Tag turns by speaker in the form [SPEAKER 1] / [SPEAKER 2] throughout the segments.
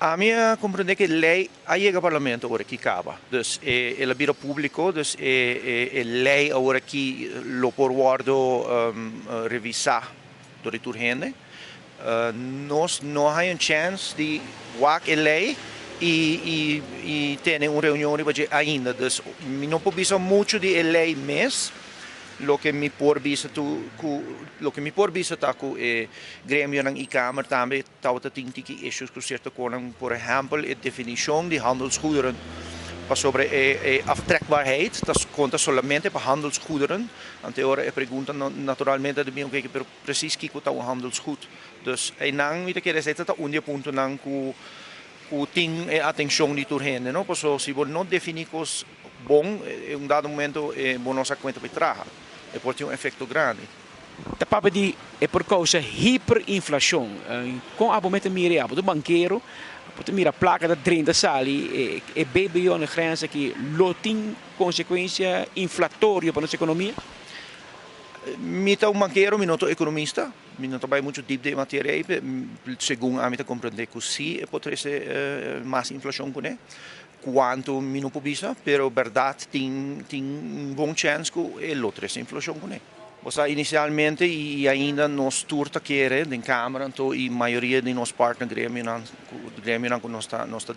[SPEAKER 1] A minha compreender que lei aí é o parlamento agora que acaba, dus ele vira público, dus lei agora que lo por guardo revisar do retorno, nós não há uma chance de walk a lei e ter uma reunião ainda, dus não precisa muito de lei mesmo. Lo que me por vista tá com grêmio ng e-kamer também tauta tinti issues com certa coisa, por exemplo, a definição de handelsgoederen sobre aftrekbaarheid, dat conta solamente para handelsgoederen. Anteora pergunta naturalmente de mim que precies que tá um handelsgoed. Dus não me quer dizer tá onde ponto não que tem atenção de turhende, não? Porque se você não definir coisas bom, em dado momento bom nossa conta vai trabalhar. E pode ter um efeito grande.
[SPEAKER 2] Da parte de por causa hiperinflação, com a momento mira do banqueiro, pode mira a placa da 30 sali e BBO na grenze que tem consequência inflatória para nossa economia.
[SPEAKER 1] Mita um banqueiro, mi noto economista, mi não trabalho muito deep de matéria, segundo a mita compreender que sim, pode ser mais inflação com ele. Quanto meno pobisa, pero verdade tem bom chance que ele outra inflação com ele. Você inicialmente e ainda nós turta querer em câmara, então e maioria de nós partners grêmio não nós está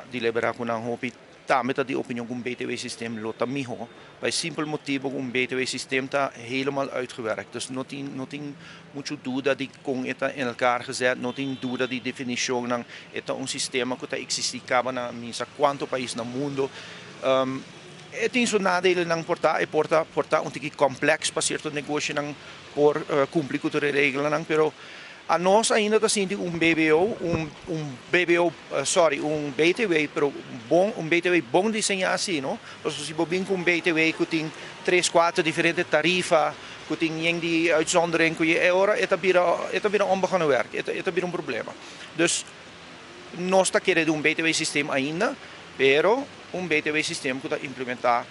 [SPEAKER 1] deliberar com não hopi também tá de opinião com o BTW systeem lota miho. Bij simpel motivo com o BTW systeem tá helemaal uitgewerkt. Dus não tem muito dúvida de com eta em elkaar gezet, não tem dúvida de definição ng eta um sistema que tá existicava na misa quanto país no mundo. Tem sua nadele ng porta um tiki complexo para certo negócio ng por cumprir com as regras pero a nós ainda está sentindo BTW, pero BTW bom desenhar assim, não? Porque se você vem com BTW que tem 3, 4 diferentes tarifas, que tem een die uitzondering que é hora, eta vira onbegonnen werk, eta vira problema. Dus nós está querendo BTW sistema ainda, pero BTW sistema que está implementar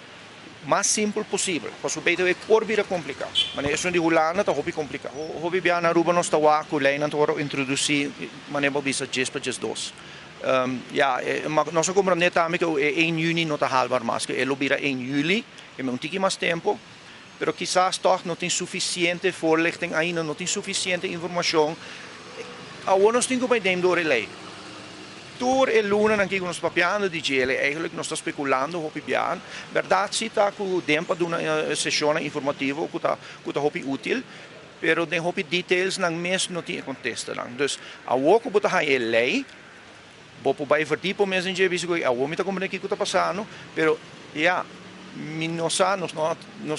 [SPEAKER 1] mais simples possível, porque o BTW pode vir complicado. Mas isso de Holanda está muito complicado. Hobby bem na Aruba nós está lá com lei não está introduzir, mas não bisa just para just dos. Nós compreendemos também que 1 juni não está halbar mais, que ele vira 1 juli, que é um tique mais tempo, pero quizás toch não tem suficiente voorlichting ainda, não tem suficiente informação. Agora nós temos que bem door a lei. Door e luna anche con spapiando di gele, eigenlijk non sta speculando hopi bian. Verdade si ta ku dempa de una sessione informativa ku ta hopi útil, pero den hopi details nang mes não tinha contesta lang. Dus a woku buta hai lei, bopo bai verdiepo mes in jebi sigo, a womi ta compreender que tá passando, pero mi não sa, nós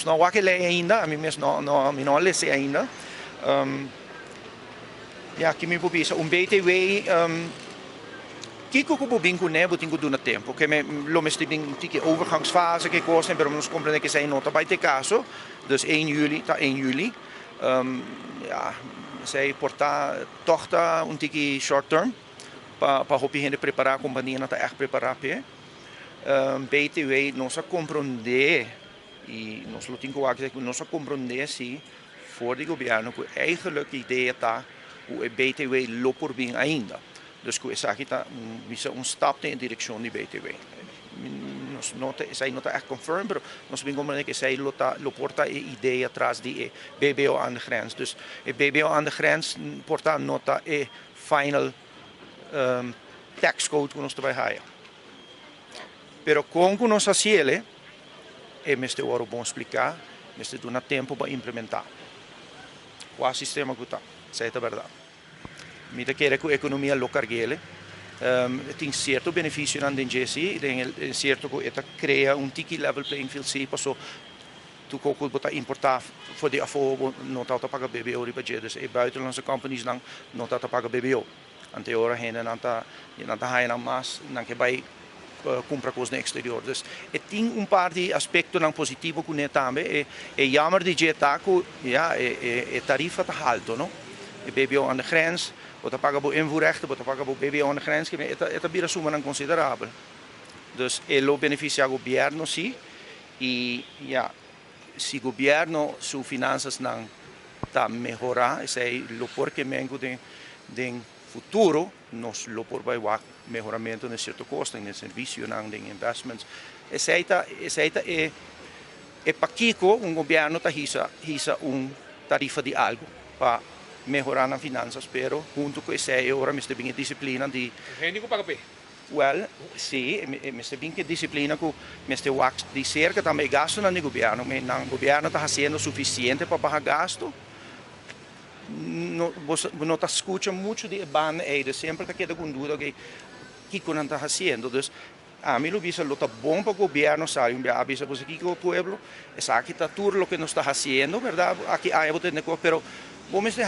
[SPEAKER 1] não wake lei ainda, a mi mes mi não lese ainda. Que mi popisa BTW Kiko ko bobin ko nebo tingo do na tempo, que me lo mesti bing tiki overgangsfase que kosten, pero nos compreende que sei nota bij te caso, dus 1 juli ta 1 juli. Sei porta tochta un tiki short term pa hopi gente preparar a companhia na ta echt preparar pe. BTW nos compreende e nos lo tingo aqui que nos compreende si voor die governo que eigenlijk ideia ta o BTW lo por bem ainda. Dus ik zeg een stap in de directie die BTW. Zij not echt confirm, maar ons ben ik zij lo porta idee atrás die BBO aan de grens. Dus BBO aan de grens porta nota final tax code que nós vai haya. Pero com que nós asiele, este oro bom explicar, este dá tempo para implementar. Qual sistema que está? Sei a verdade. Mi da chiede che l'economia lo cargele, tem certo benefício na DNGC, tem certo que ela cria um tiki level playing field se passou tu coco botar importar voor de afval não está a pagar BBO ripajedes e buitenlandse companies não está a pagar BBO. Ante ora heen não está há mais não que vai comprar coisas no exterior. Dus tem par de aspectos positivo com ele também e jammer de jeta que tarifa está alto, não? E BBO aan de grens, wat paga bo invoerrechten, wat paga bo BBO aan de grens, eta bira suma considerável. Dus ele beneficia o governo sim, e se o governo suas finanças não tá melhorar, sei lo porque mengo de futuro, nós lo por vai melhoramento nesse certo custo, em serviço, em investments. Essa é para Kiko, governo está tarifa de algo para melhorar as finanças, pero junto com essa agora me bem disciplina de
[SPEAKER 3] Henry paga pe.
[SPEAKER 1] well, sim, me bem que disciplina que me wax de cerca também gasto no governo, mas o governo está fazendo suficiente para pagar gasto. Não está escutando muito de banda aí, sempre que queda com dúvida que não está fazendo. Então, a mim, lo está bom para o governo, sabe? A visa para aqui o povo, essa aqui está tudo o que não está fazendo, verdade? Aqui há outro negócio, pero vamos ter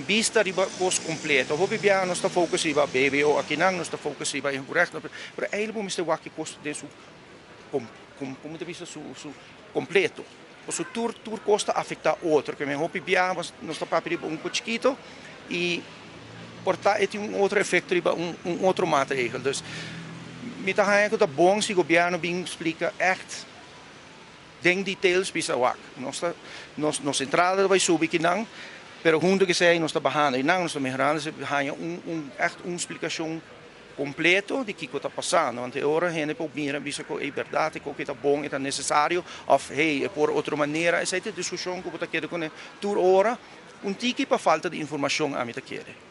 [SPEAKER 1] vista de coisa completa. O governo não está focusado em baby, ou aqui não está focusado em correto, mas aí vamos ter aqui coisa de su, como de vista su completo. O seu tour costa afeta outro, que me hopi biamos não está para chiquito e portar tem outro efeito outro material. Então, me tá que tá bom se o governo bem explica echt den details bisa wak. Nossa entrada vai subir que não, pero junto que sei nós está barrando e não nós está melhorando, se há echt explicação completo de que está passando. Ante ora a gente pode mirar bisa que é verdade, que está bom, é necessário, ou hey, é por outra maneira. Essa é a discussão que eu estou querendo com toda hora, tiki para falta de informação a mim tá querendo.